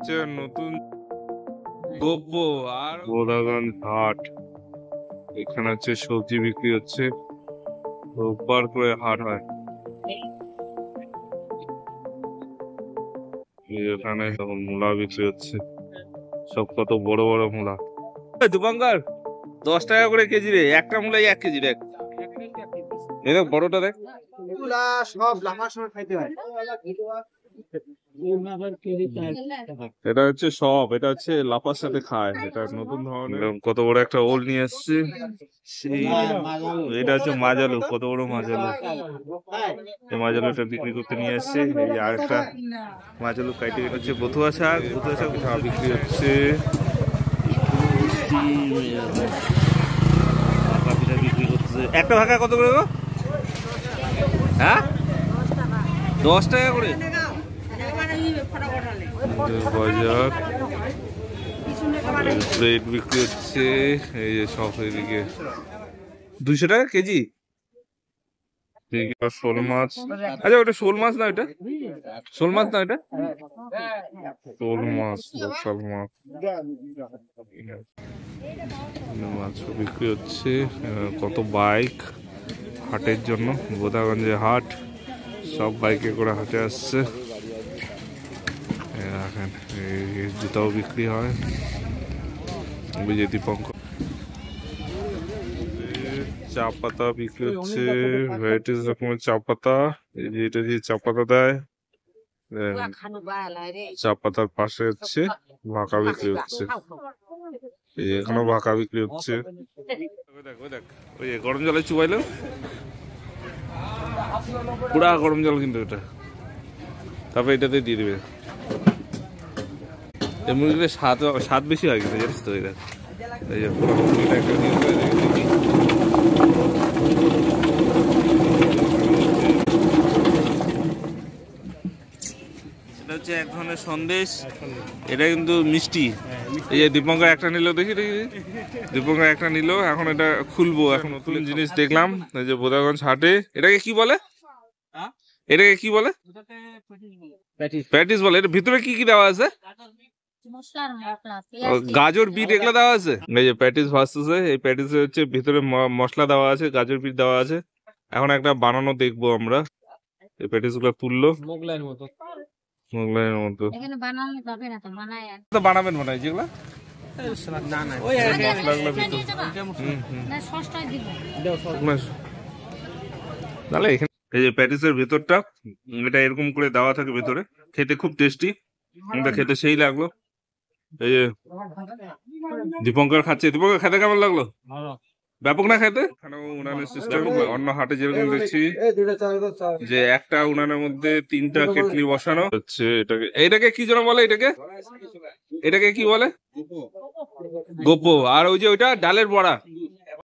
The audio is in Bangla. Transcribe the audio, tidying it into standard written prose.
হচ্ছে নতুন গব্য আর বোদাগঞ্জ হাট। এখানে হচ্ছে সবজি বিক্রি হচ্ছে, রোববার করে হাট হয়। এখানে মূলা বিক্রি হচ্ছে, সব কত বড় বড় মূলা। দীপঙ্কর 10 টাকা করে কেজি রে, একটা মূলাই 1 কেজি দেখ। এই দেখ বড়টা দেখ। সব লাফার সময় খাইতে হয়। এটা হচ্ছে সব, এটা হচ্ছে লাফার সাথে খায়। এটা নতুন ধরনের কত বড় একটা ওল নিয়ে এসছে। সেই এটা হচ্ছে মাজালু, কত বড় মাজালু। এই মাজালুটা বিক্রি করতে নিয়ে আসছে। এই আরেকটা মাজালু কাইটে হচ্ছে বথুয়া শাক, বথুয়া শাক বিক্রি হচ্ছে। বিক্রি করতেছে। একটা ভাগা কত করে গো? হ্যাঁ 10 টাকা করে বাজার। ব্রেড বিক্রি হচ্ছে, এই যে সব এদিকে 200 টাকা কেজি। শোল মাছ, আচ্ছা ওটা শোল মাছ না, এটা শোল মাছ না, এটা শোল মাছ, লোকাল মাছ। মাছ বিক্রি হচ্ছে। কত বাইক হাটের জন্য, বোদাগঞ্জে হাট, সব বাইকে করে হাটে আসছে। জুতাও বিক্রি হয়। দীপঙ্কর চা পাতা বিক্রি হচ্ছে, ভ্যারাইটিস রকমের চা পাতা। এই যে এটা দিয়ে চা পাতা দেয়। চা পাতার পাশে হচ্ছে ভাকা বিক্রি হচ্ছে। এখানেও ভাকা বিক্রি হচ্ছে। ওই গরম জলে চুবাইলো, পুরা গরম জল কিন্তু এটা। তারপরে এটাতে দিয়ে দিবে। এই মুরগিটার স্বাদ বেশি হয় কিন্তু, জানিস তো? এটা এই যে পুরো মুরগিটা একটা দিয়ে দেখি। এটা হচ্ছে এক ধরনের সন্দেশ, এটা কিন্তু মিষ্টি। এই যে দীপঙ্কর একটা নিল, দেখি দেখি দীপঙ্কর একটা নিল। এখন এটা খুলবো, এখন নতুন জিনিস দেখলাম এই যে বোদাগঞ্জ হাটে। এটাকে কি বলে? এটাকে কি বলে? প্যাটিস বলে। এর ভিতরে কি কি দেওয়া আছে? গাজর বিট এগুলো দেওয়া আছে। এই যে প্যাটিস ভাসতেছে, এই প্যাটিস হচ্ছে ভিতরে মশলা দেওয়া আছে, গাজর বিট দেওয়া আছে। এখন একটা বানানো দেখবো আমরা। এই প্যাটিস গুলো তুললো মোগলাইয়ের মতো, মোগলাইয়ের মতো। বানাবেন মনে হয় যেগুলা তাহলে এখানে এই যে প্যাটিসের ভেতরটা, এটা এরকম করে দেওয়া থাকে ভেতরে। খেতে খুব টেস্টি, এটা খেতে সেই লাগলো। এই যে দীপঙ্কর খাচ্ছে, দীপঙ্কর খেতে কেমন লাগলো? ব্যাপক না খেতে? উনানের সিস্টেম অন্য হাটে যেরকম দেখছি যে একটা উনানের মধ্যে 3টা কেটলি বসানো হচ্ছে। এটাকে কি যেন বলে? এটাকে কি বলে? গোপো। আর ওই যে ওইটা ডালের বড়া,